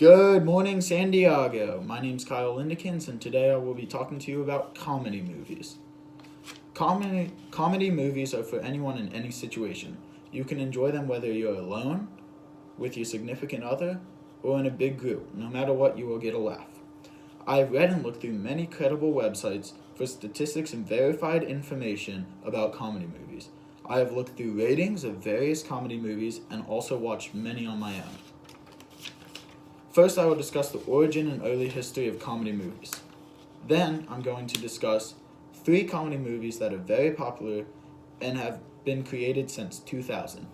Good morning, San Diego. My name's Kyle Lindekens, and today I will be talking to you about comedy movies. Comedy movies are for anyone in any situation. You can enjoy them whether you're alone, with your significant other, or in a big group. No matter what, you will get a laugh. I've read and looked through many credible websites for statistics and verified information about comedy movies. I have looked through ratings of various comedy movies and also watched many on my own. First, I will discuss the origin and early history of comedy movies. Then, I'm going to discuss 3 comedy movies that are very popular and have been created since 2000.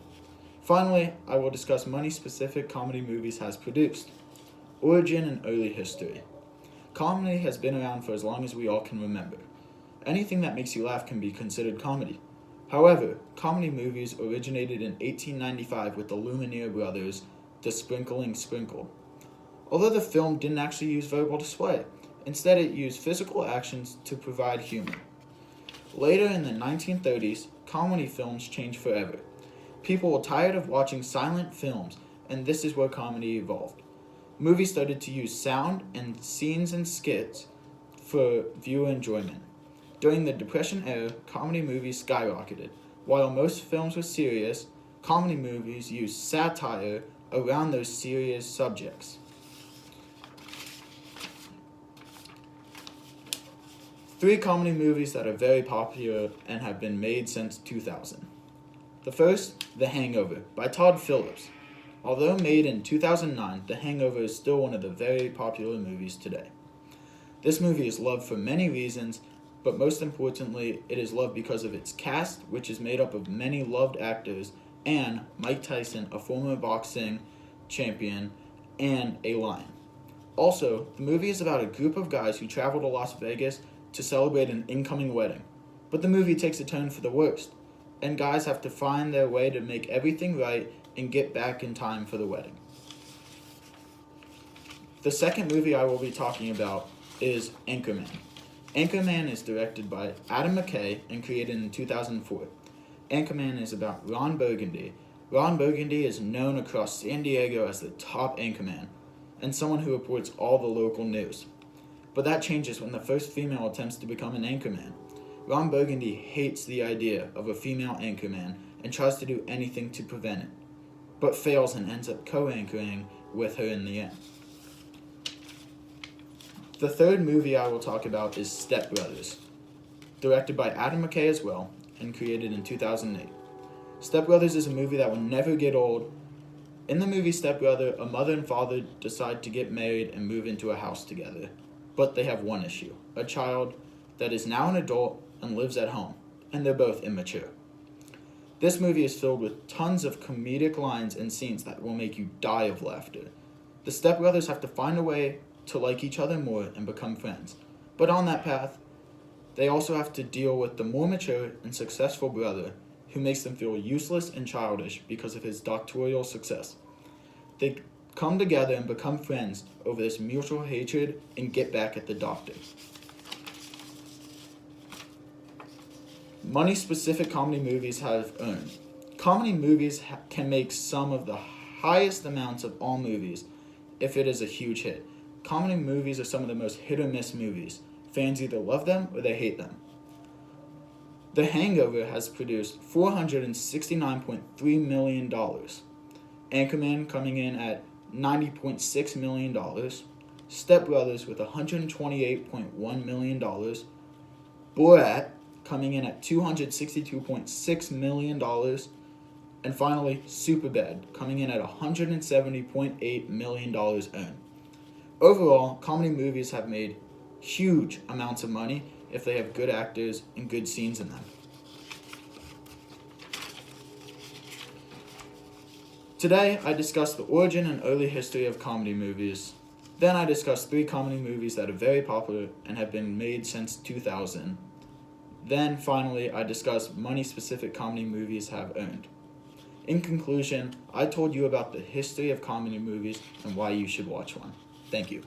Finally, I will discuss money specific comedy movies has produced. Origin and early history. Comedy has been around for as long as we all can remember. Anything that makes you laugh can be considered comedy. However, comedy movies originated in 1895 with the Lumiere brothers' The Sprinkling Sprinkle. Although the film didn't actually use verbal display, instead it used physical actions to provide humor. Later in the 1930s, comedy films changed forever. People were tired of watching silent films, and this is where comedy evolved. Movies started to use sound and scenes and skits for viewer enjoyment. During the Depression era, comedy movies skyrocketed. While most films were serious, comedy movies used satire around those serious subjects. 3 comedy movies that are very popular and have been made since 2000. The first, The Hangover, by Todd Phillips. Although made in 2009, The Hangover is still one of the very popular movies today. This movie is loved for many reasons, but most importantly, it is loved because of its cast, which is made up of many loved actors, and Mike Tyson, a former boxing champion, and a lion. Also, the movie is about a group of guys who travel to Las Vegas to celebrate an incoming wedding. But the movie takes a turn for the worst, and guys have to find their way to make everything right and get back in time for the wedding. The second movie I will be talking about is Anchorman. Anchorman is directed by Adam McKay and created in 2004. Anchorman is about Ron Burgundy. Ron Burgundy is known across San Diego as the top anchorman and someone who reports all the local news. But that changes when the first female attempts to become an anchorman. Ron Burgundy hates the idea of a female anchorman and tries to do anything to prevent it, but fails and ends up co-anchoring with her in the end. The third movie I will talk about is Step Brothers, directed by Adam McKay as well, and created in 2008. Step Brothers is a movie that will never get old. In the movie Step Brother, a mother and father decide to get married and move into a house together. But they have one issue, a child that is now an adult and lives at home, and they're both immature. This movie is filled with tons of comedic lines and scenes that will make you die of laughter. The stepbrothers have to find a way to like each other more and become friends. But on that path, they also have to deal with the more mature and successful brother who makes them feel useless and childish because of his doctoral success. They come together and become friends over this mutual hatred and get back at the doctor. Money-specific comedy movies have earned. Comedy movies can make some of the highest amounts of all movies if it is a huge hit. Comedy movies are some of the most hit-or-miss movies. Fans either love them or they hate them. The Hangover has produced $469.3 million. Anchorman coming in at $90.6 million, Step Brothers with $128.1 million, Borat coming in at $262.6 million, and finally Superbad coming in at $170.8 million earned. Overall, comedy movies have made huge amounts of money if they have good actors and good scenes in them. Today, I discussed the origin and early history of comedy movies. Then I discussed 3 comedy movies that are very popular and have been made since 2000. Then, finally, I discussed money-specific comedy movies have earned. In conclusion, I told you about the history of comedy movies and why you should watch one. Thank you.